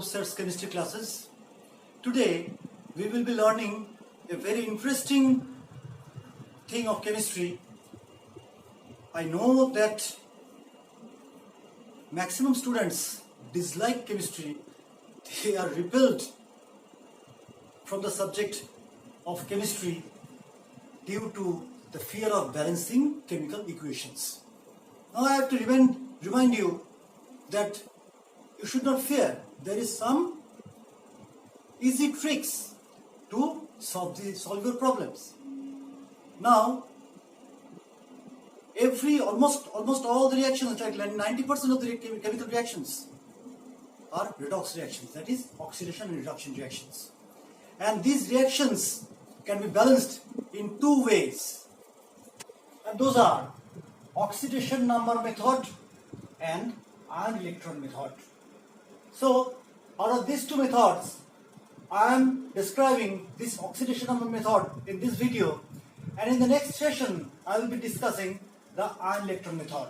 Sir's chemistry classes. Today we will be learning a very interesting thing of chemistry. I know that maximum students dislike chemistry. They are repelled from the subject of chemistry due to the fear of balancing chemical equations. Now I have to remind you that you should not fear. There is some easy tricks to solve your problems. Now, almost all the reactions, like 90% of the chemical reactions are redox reactions, that is oxidation and reduction reactions. And these reactions can be balanced in two ways. And those are oxidation number method and ion electron method. So, out of these two methods, I am describing this oxidation number method in this video, and in the next session I will be discussing the ion electron method.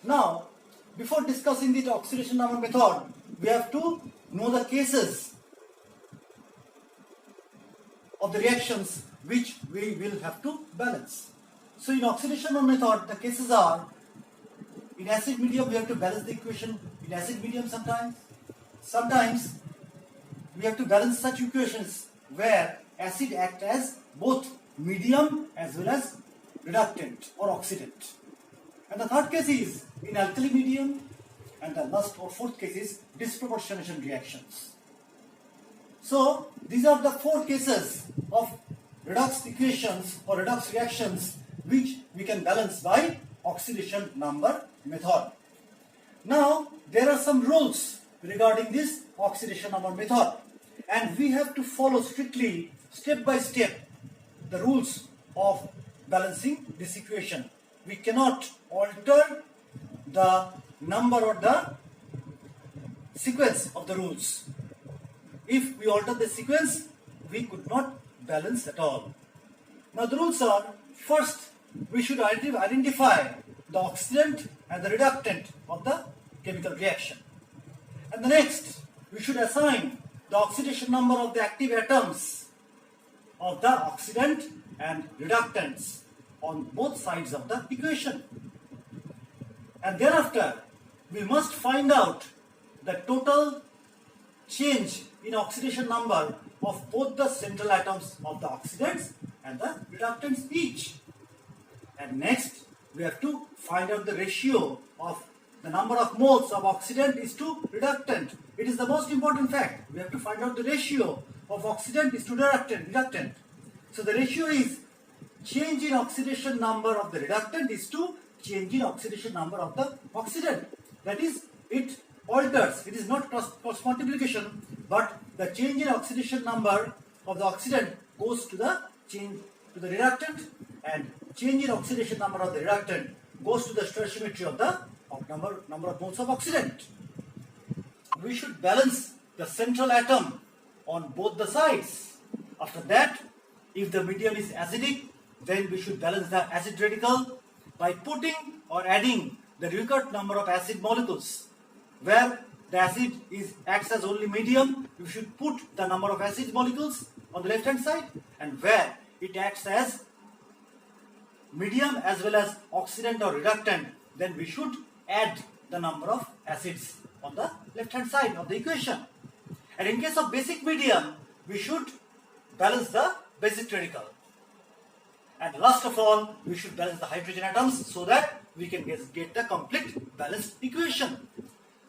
Now, before discussing the oxidation number method, we have to know the cases of the reactions which we will have to balance. So in oxidation number method, the cases are: in acid medium we have to balance the equation in acid medium sometimes we have to balance such equations where acid acts as both medium as well as reductant or oxidant. And the third case is in alkali medium, and the last or fourth case is disproportionation reactions. So these are the four cases of redox equations or redox reactions which we can balance by oxidation number method. Now there are some rules regarding this oxidation number method, and we have to follow strictly step by step the rules of balancing this equation. We cannot alter the number or the sequence of the rules. If we alter the sequence, we could not balance at all. Now the rules are: first we should identify the oxidant and the reductant of the chemical reaction. And the next, we should assign the oxidation number of the active atoms of the oxidant and reductants on both sides of the equation. And thereafter, we must find out the total change in oxidation number of both the central atoms of the oxidants and the reductants each. And next, we have to find out the ratio of the number of moles of oxidant is to reductant. It is the most important fact. We have to find out the ratio of oxidant is to reductant. So the ratio is change in oxidation number of the reductant is to change in oxidation number of the oxidant. That is, it alters. It is not cross multiplication, but the change in oxidation number of the oxidant goes to the change to the reductant, and change in oxidation number of the reductant goes to the stoichiometry of the number of moles of oxidant. We should balance the central atom on both the sides. After that, if the medium is acidic, then we should balance the acid radical by putting or adding the required number of acid molecules. Where the acid acts as only medium, we should put the number of acid molecules on the left hand side, and where it acts as medium as well as oxidant or reductant, then we should add the number of acids on the left hand side of the equation. And in case of basic medium, we should balance the basic radical. And last of all, we should balance the hydrogen atoms so that we can get the complete balanced equation.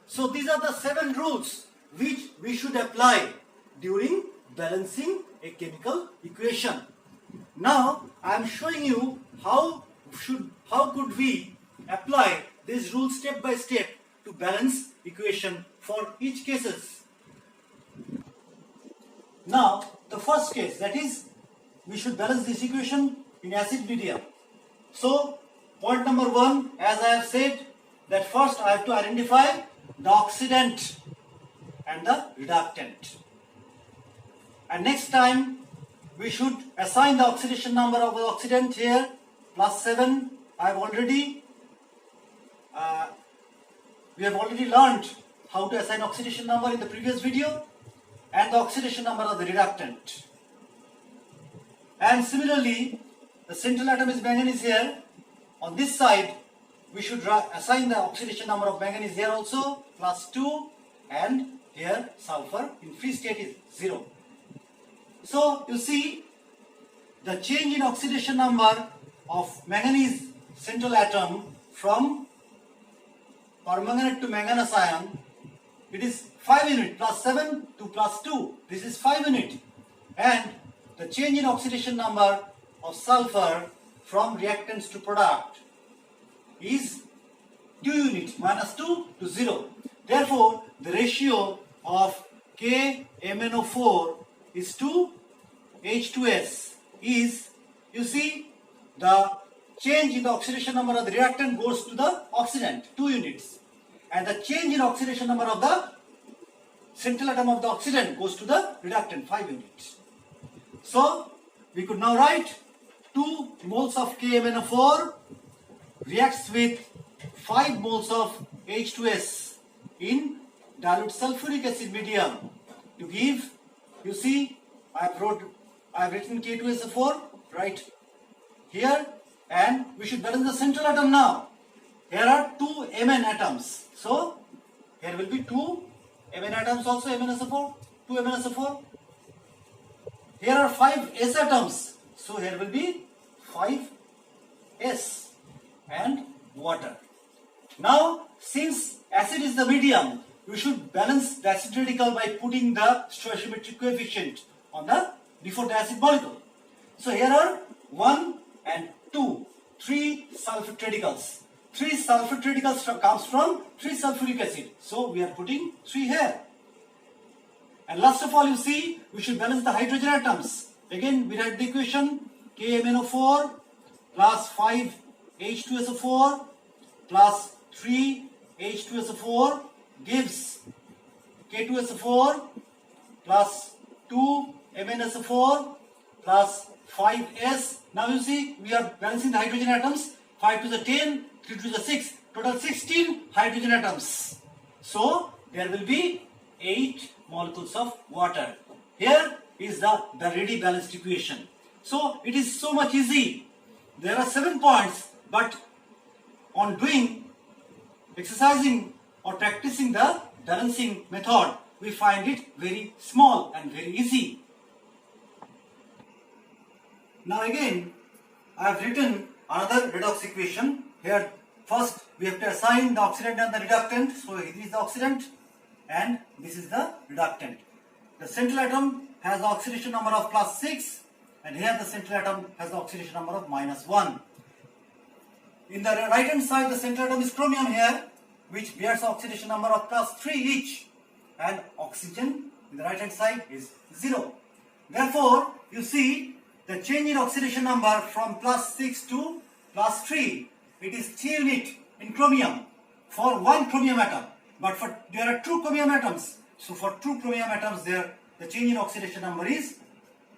So these are the 7 rules which we should apply during balancing a chemical equation. Now I am showing you how could we apply these rules step by step to balance equation for each cases. Now the first case, that is, we should balance this equation in acid medium. So point number 1, as I have said, that first I have to identify the oxidant and the reductant. And next time we should assign the oxidation number of the oxidant here +7. We have already learned how to assign oxidation number in the previous video and the oxidation number of the reductant. And similarly, the central atom is manganese here. On this side, we should assign the oxidation number of manganese here also, +2, and here sulfur in free state is 0. So you see, the change in oxidation number of manganese central atom from permanganate to manganese ion, it is 5 unit, +7 to +2. This is 5 unit. And the change in oxidation number of sulfur from reactants to product is 2 unit, -2 to 0. Therefore, the ratio of KMnO4 is to H2S is, you see, the change in the oxidation number of the reactant goes to the oxidant, 2 units. And the change in oxidation number of the central atom of the oxidant goes to the reductant, 5 units. So, we could now write 2 moles of KMnO4 reacts with 5 moles of H2S in dilute sulfuric acid medium to give, you see, I have written K2SO4 right here, and we should balance the central atom now. Here are 2 Mn atoms. So, here will be 2 Mn atoms also, MnSO4, 2 MnSO4. Here are 5 S atoms. So, here will be 5 S and water. Now, since acid is the medium, we should balance the acid radical by putting the stoichiometric coefficient on the before the acid molecule. So, here are 1 and 2, 3 sulfate radicals. 3 sulfate radicals comes from 3 sulfuric acid. So, we are putting 3 here. And last of all, you see, we should balance the hydrogen atoms. Again, we write the equation KMnO4 plus 5 H2SO4 plus 3 H2SO4 gives K2SO4 plus 2 MnSO4 plus 5S. Now you see, we are balancing the hydrogen atoms. 5 to the 10, 3 to the 6, total 16 hydrogen atoms. So, there will be 8 molecules of water. Here is the ready balanced equation. So, it is so much easy. There are 7 points, but on doing, exercising or practicing the balancing method, we find it very small and very easy. Now again, I have written another redox equation. Here first we have to assign the oxidant and the reductant. So this is the oxidant and this is the reductant. The central atom has the oxidation number of +6 and here the central atom has the oxidation number of -1. In the right hand side, the central atom is chromium here, which bears the oxidation number of +3 each, and oxygen in the right hand side is 0. Therefore, you see the change in oxidation number from +6 to +3, it is 3 unit in chromium for one chromium atom. But for there are 2 chromium atoms, so for 2 chromium atoms there, the change in oxidation number is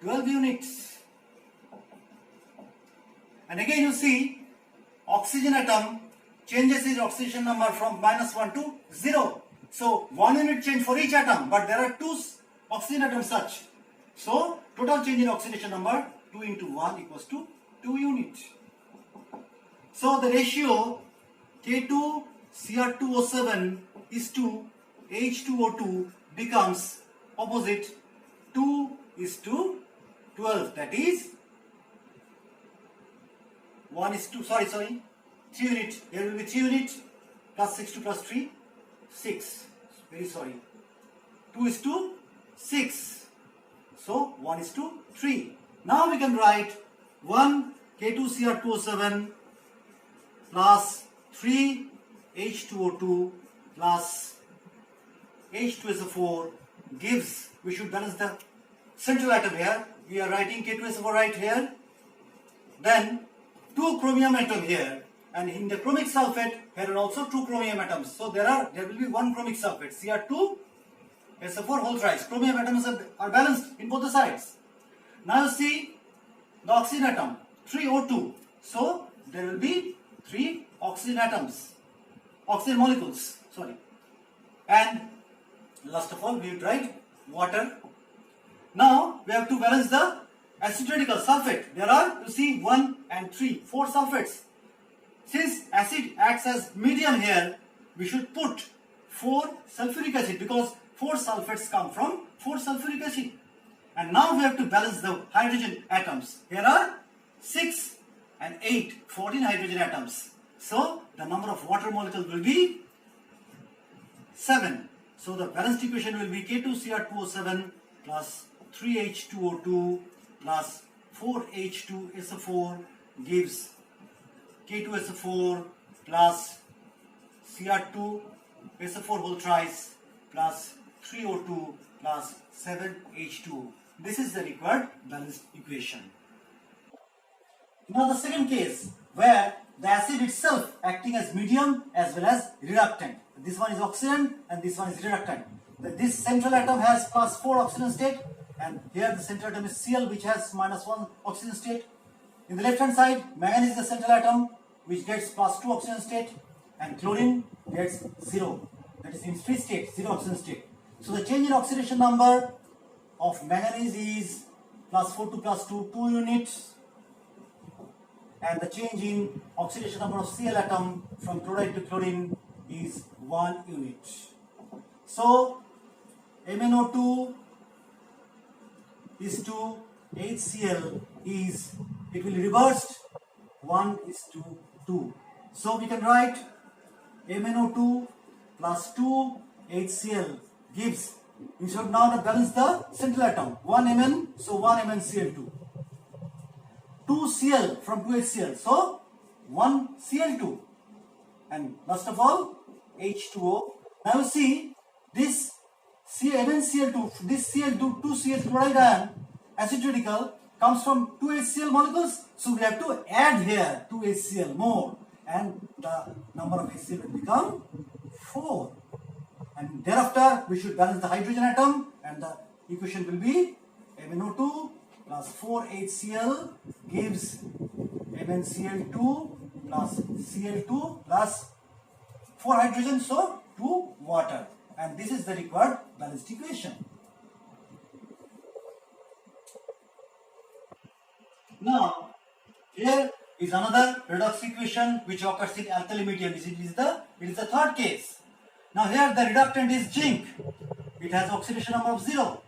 12 units. And again you see, oxygen atom changes its oxidation number from -1 to 0. So 1 unit change for each atom, but there are 2 oxygen atoms such. So total change in oxidation number 2 into 1 equals to 2 units. So the ratio K2Cr2O7 is to H2O2 becomes opposite 2 is to 12. That is 1 is to, 3 unit. Here will be 3 unit +6 to +3, 6. Very sorry. 2 is to 6. So 1 is to 3. Now we can write 1 K2Cr2O7 plus 3 H2O2 plus H2SO4 gives, we should balance the central atom here. We are writing K2SO4 right here. Then 2 chromium atom here, and in the chromic sulfate here are also 2 chromium atoms. So there will be 1 chromic sulfate, Cr2SO4 whole thrice. Chromium atoms are balanced in both the sides. Now you see the oxygen atom 3 O2. So there will be 3 oxygen atoms, oxygen molecules. Sorry. and last of all we will write water. Now we have to balance the acid radical sulfate. There are, you see, 1 and 3, 4 sulfates. Since acid acts as medium here, we should put 4 sulfuric acid because 4 sulfates come from 4 sulfuric acid. And now we have to balance the hydrogen atoms. Here are 6 and 8, 14 hydrogen atoms. So the number of water molecules will be 7. So the balanced equation will be K2Cr2O7 plus 3H2O2 plus 4H2SO4 gives K2SO4 plus Cr2SO4 whole thrice plus 3O2 plus 7H2O. This is the required balanced equation. Now the second case where the acid itself acting as medium as well as reductant. This one is oxidant and this one is reductant. This central atom has plus 4 oxidant state and here the central atom is Cl which has minus 1 oxidant state. In the left hand side, manganese is the central atom which gets plus 2 oxidant state and chlorine gets 0. That is in free state, 0 oxidant state. So the change in oxidation number of manganese is plus 4 to plus 2, 2 units. And the change in oxidation number of Cl atom from chloride to chlorine is 1 unit. So MnO2 is to HCl is, it will reverse 1 is to 2. So we can write MnO2 plus 2 HCl gives, we should now balance the central atom, 1 Mn, so 1 MnCl2. 2 Cl from 2 HCl, so 1 Cl2, and last of all H2O. Now you see this MnCl2, this Cl2, 2Cl chloride ion acid radical comes from 2 HCl molecules, so we have to add here 2 HCl more, and the number of HCl will become 4. And thereafter we should balance the hydrogen atom, and the equation will be MnO2 plus 4 HCl gives MnCl2 plus Cl2 plus 4 hydrogen, so 2 water. And this is the required balanced equation. Now, here is another redox equation which occurs in alkali medium. It is the third case. Now here the reductant is zinc. It has oxidation number of 0.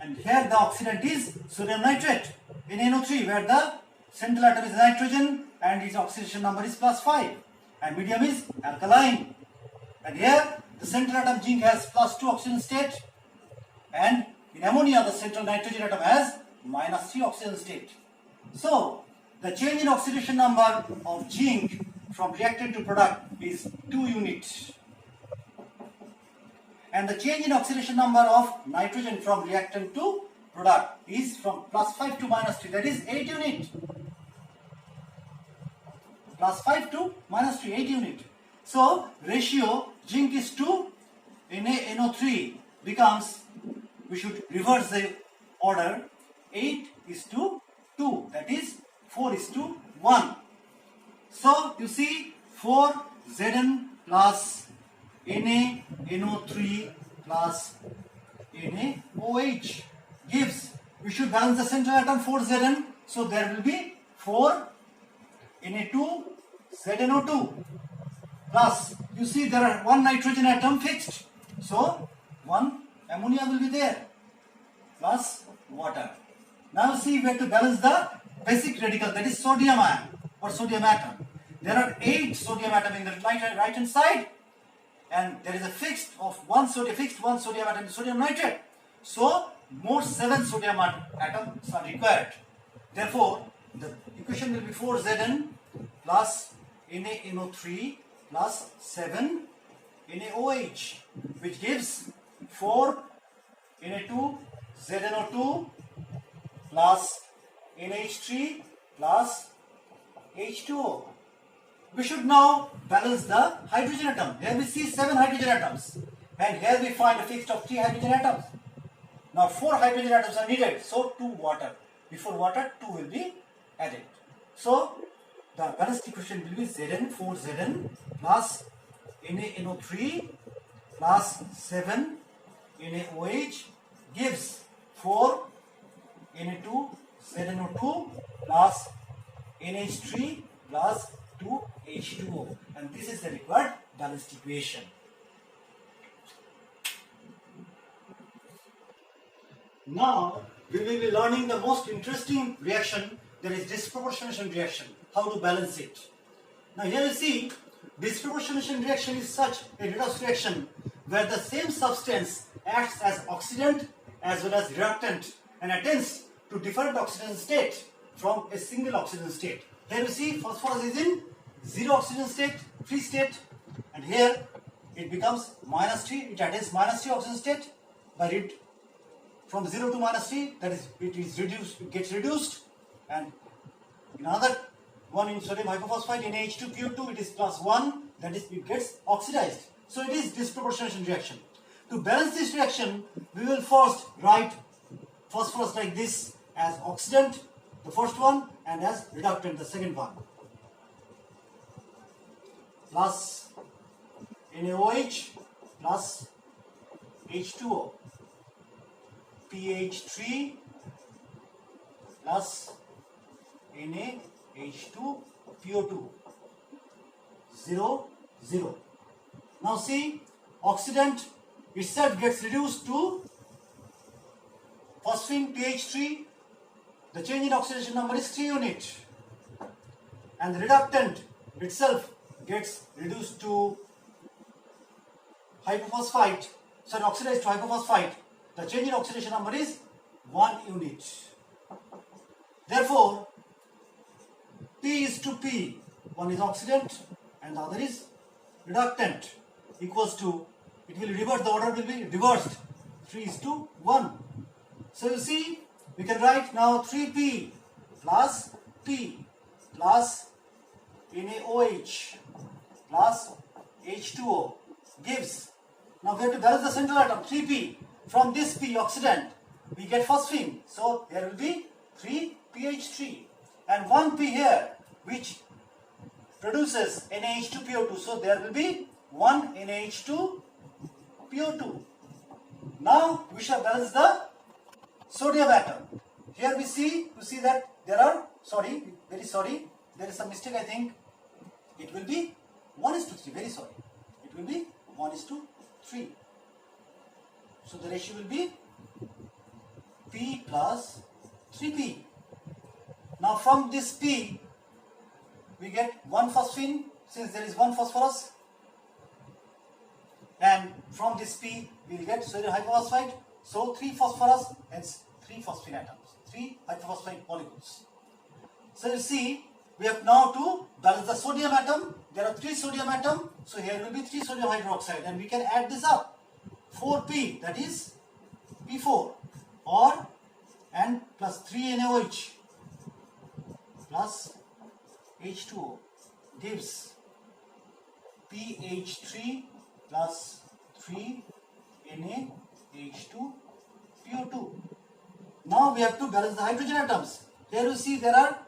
And here the oxidant is sodium nitrate in NO3, where the central atom is nitrogen and its oxidation number is plus 5. And medium is alkaline. And here the central atom zinc has plus 2 oxygen state. And in ammonia the central nitrogen atom has minus 3 oxygen state. So the change in oxidation number of zinc from reactant to product is 2 units. And the change in oxidation number of nitrogen from reactant to product is from plus 5 to minus 3, that is 8 unit. Plus 5 to minus 3, 8 unit. So ratio zinc is to NaNO3 becomes, we should reverse the order, 8 is to 2, that is 4 is to 1. So you see 4 Zn plus NaNO3 plus NaOH gives, we should balance the central atom 4 Zn, so there will be 4 Na2 ZnO2 plus, you see there are 1 nitrogen atom fixed, so 1 ammonia will be there plus water. Now see we have to balance the basic radical, that is sodium ion or sodium atom. There are 8 sodium atom in the right hand side, and there is a fixed of 1 sodium atom is sodium nitrate. So more 7 sodium atoms are required. Therefore the equation will be 4 Zn plus NaNO3 plus 7 NaOH, which gives 4 Na2 ZnO2 plus NH3 plus H2O. We should now balance the hydrogen atom. Here we see 7 hydrogen atoms, and here we find a fixed of 3 hydrogen atoms. Now 4 hydrogen atoms are needed, so 2 water. Before water, 2 will be added. So the balanced equation will be Zn, 4 Zn plus NaNO3 plus 7 NaOH gives 4 Na2ZNO2 plus NH3 plus 2H2O, and this is the required balanced equation. Now we will be learning the most interesting reaction, that is disproportionation reaction, how to balance it. Now here you see, disproportionation reaction is such a redox reaction where the same substance acts as oxidant as well as reductant and attains to different oxidation state from a single oxidation state. Here you see phosphorus is in 0 oxidation state, free state, and here it becomes -3, it attains -3 oxidation state by from 0 to -3, that is it is reduced, it gets reduced, and in another one in sodium hypophosphite NaH2PO2 it is +1, that is it gets oxidized. So it is disproportionation reaction. To balance this reaction, we will first write phosphorus like this as oxidant, the first one, and as reductant, the second one. Plus NaOH plus H2O, pH3 plus NaH2PO2, 0, 0. Now see, oxidant itself gets reduced to phosphine pH3, the change in oxidation number is 3 unit, and the reductant itself gets reduced to hypophosphite, sorry, oxidized to hypophosphite, the change in oxidation number is 1 unit. Therefore, P is to P, one is oxidant and the other is reductant, equals to, it will reverse, the order will be reversed, 3 is to 1. So you see, we can write now 3P plus P plus NaOH plus H2O gives, now we have to balance the central atom, 3P. From this P oxidant, we get phosphine, so there will be 3PH3 and 1P here, which produces NaH2PO2, so there will be 1 NaH2PO2. Now we shall balance the sodium atom. Here we see, you see that there are, very sorry, there is some mistake, I think. It will be 1:3, very sorry. It will be 1:3. So the ratio will be P plus 3P. Now from this P, we get 1 phosphine, since there is 1 phosphorus. And from this P, we will get sodium hypophosphite. So 3 phosphorus, hence 3 phosphine atoms, 3 hypophosphite molecules. So you see, we have now to balance the sodium atom. There are 3 sodium atoms, so here will be 3 sodium hydroxide, and we can add this up. 4P, that is P4, or and plus 3 NaOH plus H2O gives pH3 plus 3 NaH2PO2. Now we have to balance the hydrogen atoms. Here you see there are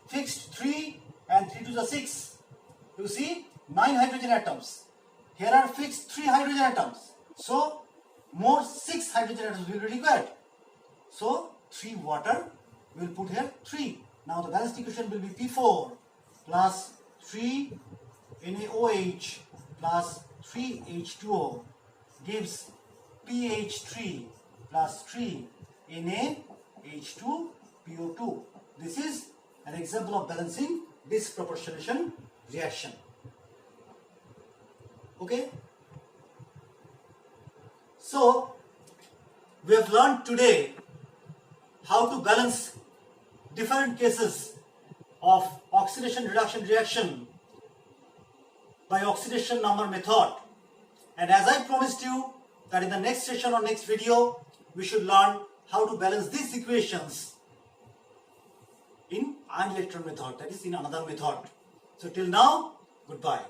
fixed 3 and 3 to the 6. You see 9 hydrogen atoms. Here are fixed 3 hydrogen atoms. So more 6 hydrogen atoms will be required. So 3 water, we will put here 3. Now the balanced equation will be P4 plus 3 NaOH plus 3 H2O gives pH3 plus 3 NaH2PO2. This is an example of balancing disproportionation reaction. Okay? So, we have learned today how to balance different cases of oxidation reduction reaction by oxidation number method. And as I promised you that in the next session or next video, we should learn how to balance these equations in ion electron method, that is in another method. So till now, goodbye.